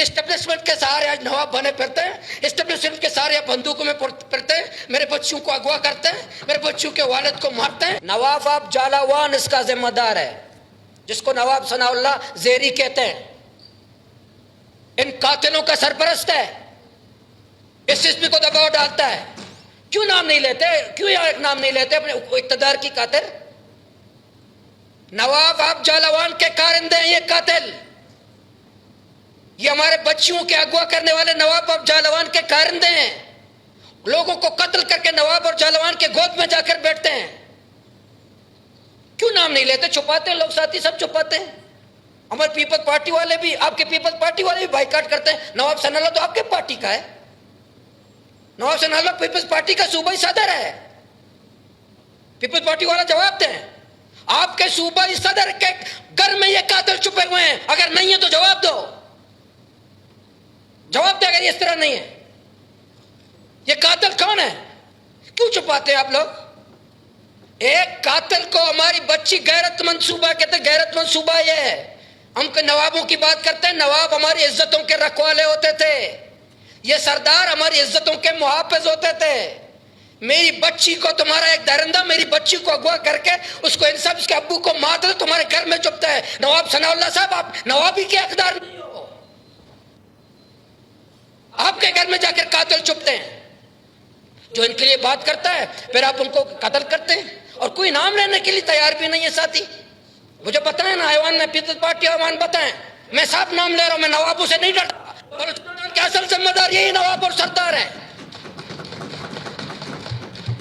Establishment کے سہارے آج نواب بنے پھرتے ہیں، اسٹیبلشمنٹ کے سہارے بندوقوں میں پھرتے ہیں، میرے بچوں کو اغوا کرتے ہیں، میرے بچوں کے والد کو مارتے ہیں۔ نواب آپ جالاوان اس کا ذمہ دار ہے، جس کو نواب ثناء اللہ زیری کہتے ہیں، ان قاتلوں کا سرپرست ہے، اس ایس پی کو دباؤ ڈالتا ہے۔ کیوں نام نہیں لیتے، کیوں ایک نام نہیں لیتے اپنے اقتدار کی خاطر؟ نواب آپ جالاوان کے کارندے ہیں یہ قاتل، یہ ہمارے بچیوں کے اغوا کرنے والے نواب آپ جالاوان کے کارندے ہیں، لوگوں کو قتل کر کے نواب اور جالاوان کے گود میں جا کر بیٹھتے ہیں۔ کیوں نام نہیں لیتے؟ چھپاتے ہیں لوگ، ساتھی سب چھپاتے ہیں۔ ہمارے پیپلز پارٹی والے بھی، آپ کے پیپلز پارٹی والے بھی بائیکاٹ کرتے ہیں۔ نواب ثناء اللہ تو آپ کے پارٹی کا ہے، نواب ثناء اللہ پیپلز پارٹی کا صوبائی صدر ہے، پیپلز پارٹی والا جواب دیں۔ آپ کے صوبائی صدر کے گھر میں یہ قاتل چھپے ہوئے ہیں، اگر نہیں ہے تو جواب دو، جواب دے اگر اس طرح نہیں ہے۔ یہ قاتل کون ہے؟ کیوں چھپاتے ہیں آپ لوگ؟ ایک قاتل کو ہماری بچی غیرت مند صوبہ کہتے ہیں، غیرت مند صوبہ یہ ہے۔ ہم کے نوابوں کی بات کرتے ہیں، نواب ہماری عزتوں کے رکھوالے ہوتے تھے، یہ سردار ہماری عزتوں کے محافظ ہوتے تھے۔ میری بچی کو تمہارا ایک درندہ میری بچی کو اغوا کر کے اس کو انصاف اس کے ابو کو مار دے، تمہارے گھر میں چھپتا ہے۔ نواب ثناء اللہ صاحب، آپ نوابی کے حقدار نہیں ہو، آپ کے گھر میں جا کر قاتل چھپتے ہیں۔ جو ان کے لیے بات کرتا ہے پھر آپ ان کو قتل کرتے ہیں، اور کوئی نام لینے کے لیے تیار بھی نہیں ہے ساتھی۔ مجھے بتائیں نا ایوان میں، پیپلز پارٹی ایوان بتائیں، میں صاحب نام لے رہا ہوں، میں نوابوں سے نہیں ڈرتا۔ بلوچستان کے اصل ذمہ دار یہی نواب اور سردار ہیں،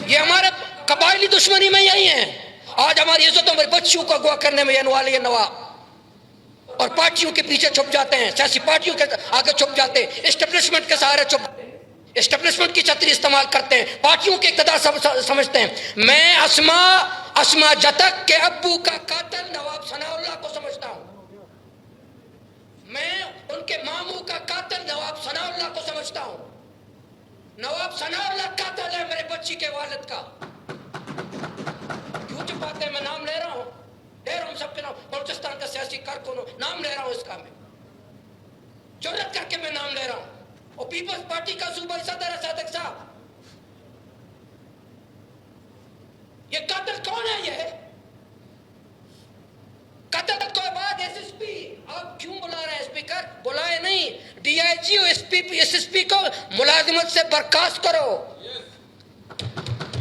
یہ ہمارے قبائلی دشمنی میں یہی ہیں۔ آج ہماری عزتوں میں بچیوں کو اغوا کرنے میں یہ نواب، اور پارٹیوں کے پیچھے چھپ جاتے ہیں، سیاسی پارٹیوں کے آگے چھپ جاتے ہیں، اسٹیبلشمنٹ کے سہارے چھپ جاتے ہیں، اسٹیبلشمنٹ کی چھتری استعمال کرتے ہیں، پارٹیوں کے اقتدار سمجھتے ہیں۔ میں اسما جتک کے ابو کا قاتل نواب ثناء اللہ کو سمجھتا ہوں، میں ان کے ماموں کا قاتل نواب ثناء اللہ کو سمجھتا ہوں۔ نواب ثناء اللہ قاتل ہے میرے بچی کے والد کا۔ کیوں چھپاتے ہیں؟ میں نام لے رہا ہوں، لے رہا ہوں سب کے نام، بلوچستان کا سیاسی کارکن نام لے رہا ہوں، اس کا میں جرات کر کے میں نام لے رہا ہوں، اور پیپلز پارٹی کا صوبائی صدر ہے صادق صاحب۔ یہ قاتل کون ہے؟ یہ قتل کے بعد ایس ایس پی آپ کیوں بلا رہے ہیں؟ اسپیکر بلائے نہیں، ڈی آئی جی اور ایس ایس پی کو ملازمت سے برخاست کرو،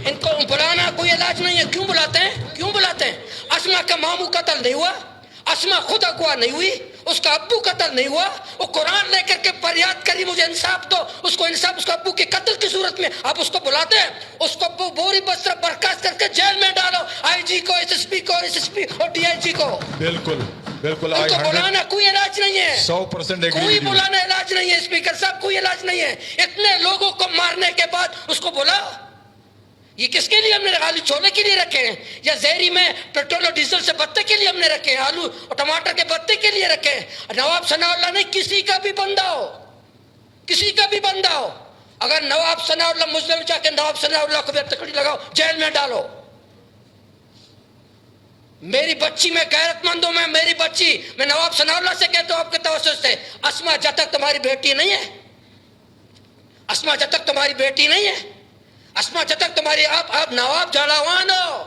ان کو بلانا کوئی علاج نہیں ہے۔ کیوں بلاتے ہیں؟ کیوں بلاتے ہیں؟ اسما کا ماموں قتل نہیں ہوا، اسما خود اغوا نہیں ہوئی، اس کا ابو قتل نہیں ہوا، وہ قرآن لے کر کے فریاد کری مجھے انصاف دو، اس کو انصاف اس کا ابو کے قتل کی صورت میں آپ اس کو بلاتے ہیں، اس کو بوری بستر برخاست کر کے جیل میں ڈالو، آئی جی کو، ایس ایس پی اور ڈی آئی جی کو۔ بالکل بالکل، ان کو بلانا کوئی علاج نہیں ہے، 100% کوئی بلانا علاج نہیں ہے اسپیکر صاحب، کوئی علاج نہیں ہے۔ اتنے لوگوں کو مارنے کے بعد اس کو بلا، یہ کس کے لیے ہم نے آلو چھولے کے لیے رکھے ہیں، یا زہری میں پیٹرول اور ڈیزل سے بتے کے لیے ہم نے رکھے ہیں، آلو اور ٹماٹر کے بتے کے لیے رکھے ہیں؟ نواب ثناء اللہ نے کسی کا بھی بندہ ہو، کسی کا بھی بندہ ہو، اگر نواب ثناء اللہ مسلم جا کے نواب ثناء اللہ کو بھی تکڑی لگاؤ، جیل میں ڈالو۔ میری بچی میں غیرت مند ہوں، میں میری بچی میں نواب ثناء اللہ سے کہتا ہوں آپ کے توسط سے، اسما جتک تمہاری بیٹی نہیں ہے، اسما جتک تمہاری بیٹی نہیں ہے، اسما جتک تمہاری آپ نواب جالاوان ہو،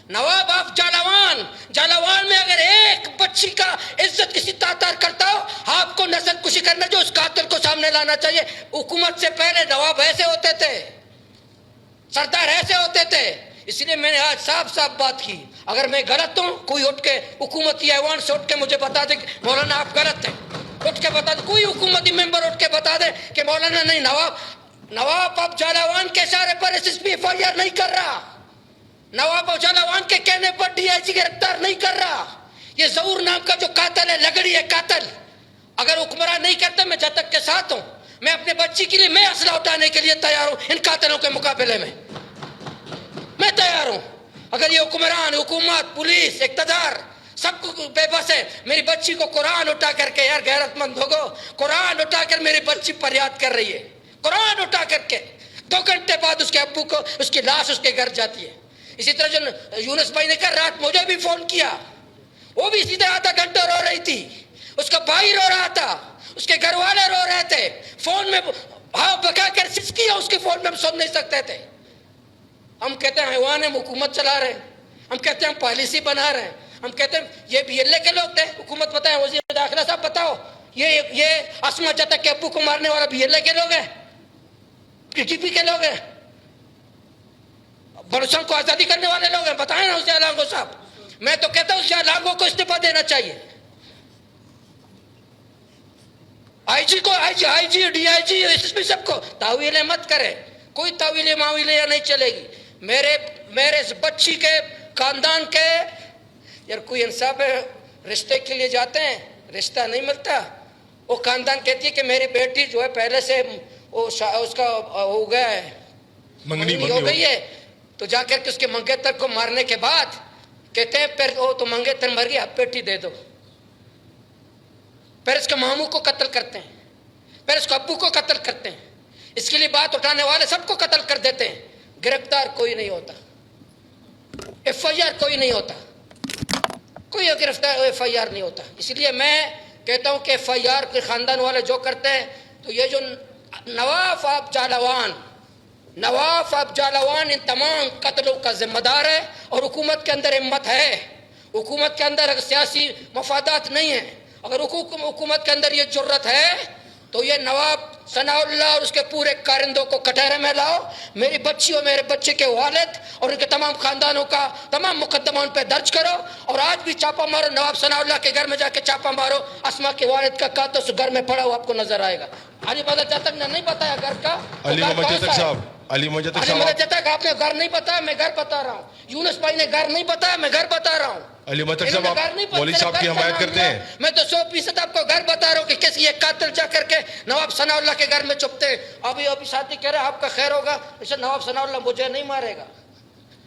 نواب آپ جالاوان میں اگر ایک بچی کا عزت کسی تاتار کرتا ہو، آپ کو نسل کشی کرنا جو اس قاتل کو سامنے لانا چاہیے۔ حکومت سے پہلے نواب ایسے ہوتے تھے، سردار ایسے ہوتے تھے، اس لیے میں نے آج صاف بات کی۔ اگر میں غلط ہوں، کوئی اٹھ کے حکومتی ایوان سے اٹھ کے مجھے بتا دے کہ مولانا آپ غلط ہیں، اٹھ کے بتا دے، کوئی حکومتی ممبر اٹھ کے بتا دے کہ مولانا نہیں، نواب اب جالاوان کے اشارے پر S S P F I R نہیں کر رہا، نواب اب جالاوان کے کہنے پر ڈی آئی جی گرفتار نہیں کر رہا۔ یہ ظہور نام کا جو قاتل ہے، لگڑی ہے قاتل، اگر حکمران نہیں کرتے میں جتک کے ساتھ ہوں، میں اپنے بچی کے لیے میں اسلحہ اٹھانے کے لیے تیار ہوں، ان قاتلوں کے مقابلے میں میں تیار ہوں۔ اگر یہ حکمران، حکومت، پولیس، اقتدار سب کو بے بس ہے، میری بچی کو قرآن اٹھا کر کے، یار غیرت مند ہوگو، قرآن اٹھا کر میری بچی فریاد کر رہی ہے، قرآن اٹھا کر کے 2 گھنٹے بعد اس کے ابو کو اس کی لاش اس کے گھر جاتی ہے۔ اسی طرح جو یونس بھائی نے کہا، رات مجھے بھی فون کیا، وہ بھی اسی طرح آدھا گھنٹہ رو رہی تھی، اس کا بھائی رو رہا تھا، اس کے گھر والے رو رہے تھے فون میں ہاں بکا کر سسکی ہے اس کے فون میں ہم سن نہیں سکتے تھے. ہم کہتے ہیں حیوان ہم حکومت چلا رہے ہیں, ہم کہتے ہیں ہم پالیسی بنا رہے ہیں, ہم کہتے ہیں یہ بی ایل اے کے لوگ تھے. حکومت بتائیں, وزیر داخلہ صاحب بتاؤ, یہ اسما جتک کے ابو کو مارنے والا بی ایل اے کے لوگ ہیں, پی ٹی پی کے لوگ ہیں, بلوچستان کو آزادی کرنے والے لوگ ہیں؟ بتائیں نا حسین لانگو صاحب. میں تو کہتا ہوں حسین لانگو کو استعفا دینا چاہیے. آئی جی کو, I G D I G S S P سب کو تعویلیں مت کرے, کوئی تعویلیں معاویلیں یا نہیں چلے گی. میرے اس بچی کے خاندان کے یار کوئی انصاف ہے, رشتے کے لیے جاتے ہیں رشتہ نہیں ملتا. وہ خاندان کہتی ہے کہ میری بیٹی جو ہے پہلے سے اس کا ہو گیا ہے, منگنی ہو گئی ہے, تو جا کر کے اس کے منگیتر کو مارنے کے بعد کہتے ہیں پھر وہ تو منگیتر مر گیا بیٹی دے دو. پھر اس کے ماموں کو قتل کرتے ہیں, پھر اس کے ابو کو قتل کرتے ہیں, اس کے لیے بات اٹھانے والے سب کو قتل کر دیتے ہیں. گرفتار کوئی نہیں ہوتا, ایف آئی آر کوئی نہیں ہوتا, کوئی گرفتار ایف آئی آر نہیں ہوتا. اس لیے میں کہتا ہوں کہ ایف آئی آر کے خاندان والے جو کرتے ہیں, تو یہ جو نواف آف جالاوان ان تمام قتلوں کا ذمہ دار ہے. اور حکومت کے اندر ہمت ہے, حکومت کے اندر اگر سیاسی مفادات نہیں ہیں, اگر حکومت کے اندر یہ جرت ہے, تو یہ نواب ثناء اللہ اور اس کے پورے کارندوں کو کٹہرے میں لاؤ. میری بچی اور میرے بچے کے والد اور ان کے تمام خاندانوں کا تمام مقدمہ ان پہ درج کرو, اور آج بھی چھاپا مارو. نواب ثناء اللہ کے گھر میں جا کے چھاپا مارو, اسما کے والد کا قاتل اس گھر میں پڑا ہوا آپ کو نظر آئے گا. علی مدد جتک نے نہیں بتایا گھر کا, علی مدد جتک آپ نے گھر نہیں بتایا, میں گھر بتا رہا ہوں. یونس بھائی نے گھر نہیں بتایا, میں گھر بتا رہا ہوں. علی مطلق صاحب آپ مولوی صاحب کی حمایت کرتے ہیں؟ میں تو 100% آپ کو گھر بتا رہا ہوں کہ کسی ایک قاتل جا کر کے نواب ثناء اللہ کے گھر میں چھپتے ہیں. ابھی ساتھی کہہ رہے ہیں آپ کا خیر ہوگا, اسے نواب ثناء اللہ مجھے نہیں مارے گا.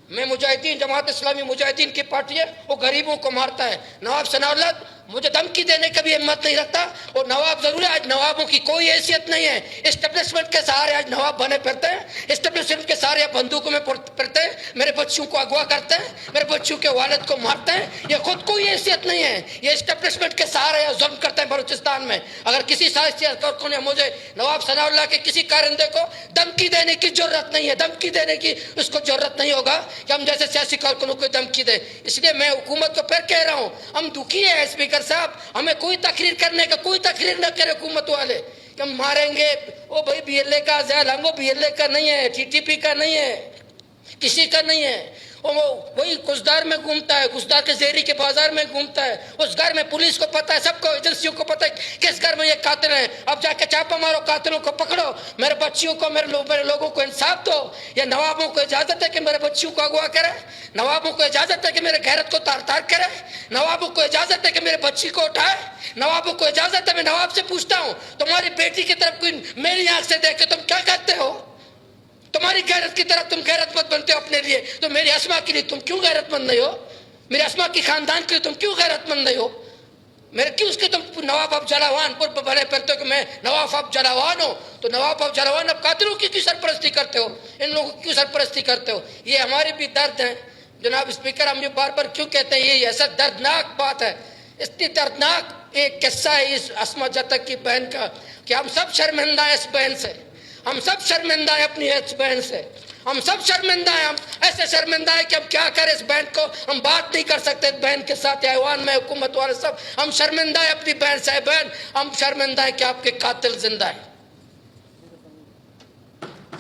میں مجاہدین, جماعت اسلامی مجاہدین کی پارٹی ہے, وہ غریبوں کو مارتا ہے. نواب ثناء اللہ مجھے دھمکی دینے کا بھی ہمت نہیں رکھتا. اور نواب ضرور ہے, آج نوابوں کی کوئی حیثیت نہیں ہے. اسٹیبلشمنٹ کے سہارے آج نواب بنے پھرتے ہیں, اسٹیبلشمنٹ کے سارے بندوقوں میں پھرتے ہیں, میرے بچوں کو اغوا کرتے ہیں, میرے بچوں کے والد کو مارتے ہیں. یہ خود کوئی حیثیت نہیں ہے, یہ اسٹیبلشمنٹ کے سہارے ظلم کرتے ہیں بلوچستان میں. اگر کسی سیاسی کارکن نے مجھے نواب ثناء اللہ کے کسی کارندے کو دھمکی دینے کی ضرورت نہیں ہے, دھمکی دینے کی اس کو ضرورت نہیں ہوگا کہ ہم جیسے سیاسی کارکنوں کو دھمکی دیں. اس لیے میں حکومت کو پھر کہہ رہا ہوں, ہم دکھی ہیں اسپیکر صاحب, ہمیں کوئی تقریر کرنے کا, کوئی تقریر نہ کرے حکومت والے کہ ہم ماریں گے. وہ بھائی بی ایل اے کا حسین لانگو بی ایل اے کا نہیں ہے, ٹی ٹی پی کا نہیں ہے, کسی کا نہیں ہے. وہی گزدار میں گھومتا ہے, گزدار کے زیری کے بازار میں گھومتا ہے. اس گھر میں پولیس کو پتہ ہے, سب کو, ایجنسیوں کو پتہ ہے کس گھر میں یہ قاتل ہیں. اب جا کے چھاپا مارو, قاتلوں کو پکڑو, میرے بچیوں کو, میرے لوگوں کو انصاف دو. یا نوابوں کو اجازت ہے کہ میرے بچیوں کو اغوا کرے, نوابوں کو اجازت ہے کہ میرے غیرت کو تار تار کرے, نوابوں کو اجازت ہے کہ میرے بچی کو اٹھائے, نوابوں کو اجازت ہے. میں نواب سے پوچھتا ہوں, تمہاری بیٹی کی طرف کوئی میری آنکھ سے دیکھ کے تم کیا کہتے ہو؟ تمہاری غیرت کی طرف تم غیرت مند بنتے ہو اپنے لیے, تو میری اسما کے لیے تم کیوں غیرت مند نہیں ہو؟ میرے اسما کی خاندان کے لیے تم کیوں غیرت مند نہیں ہو؟ میرے کیوں اس کے تم نواب آف جالاوان پر بھلے پھرتے ہو کہ میں نواب آف جالاوان ہوں؟ تو نواب آف جالاوان اب قاتلوں کی کیوں سرپرستی کرتے ہو, ان لوگوں کی کیوں سرپرستی کرتے ہو؟ یہ ہمارے بھی درد ہیں جناب اسپیکر. ہم یہ بار بار کیوں کہتے ہیں, یہ ایسا دردناک بات ہے, اتنی دردناک ایک قصہ ہے اس اسما جتک کی بہن کا کہ ہم سب شرمندہ ہیں اس بہن سے, ہم سب شرمندہ ہیں اپنی اس بہن سے, ہم سب شرمندہ ہیں. ہم ایسے شرمندہ ہیں کہ ہم کیا کریں اس بہن کو, ہم بات نہیں کر سکتے اس بہن کے ساتھ. ایوان میں حکومت والے سب ہم شرمندہ ہیں اپنی بہن سے. بہن ہم شرمندہ ہیں کہ آپ کے قاتل زندہ ہیں.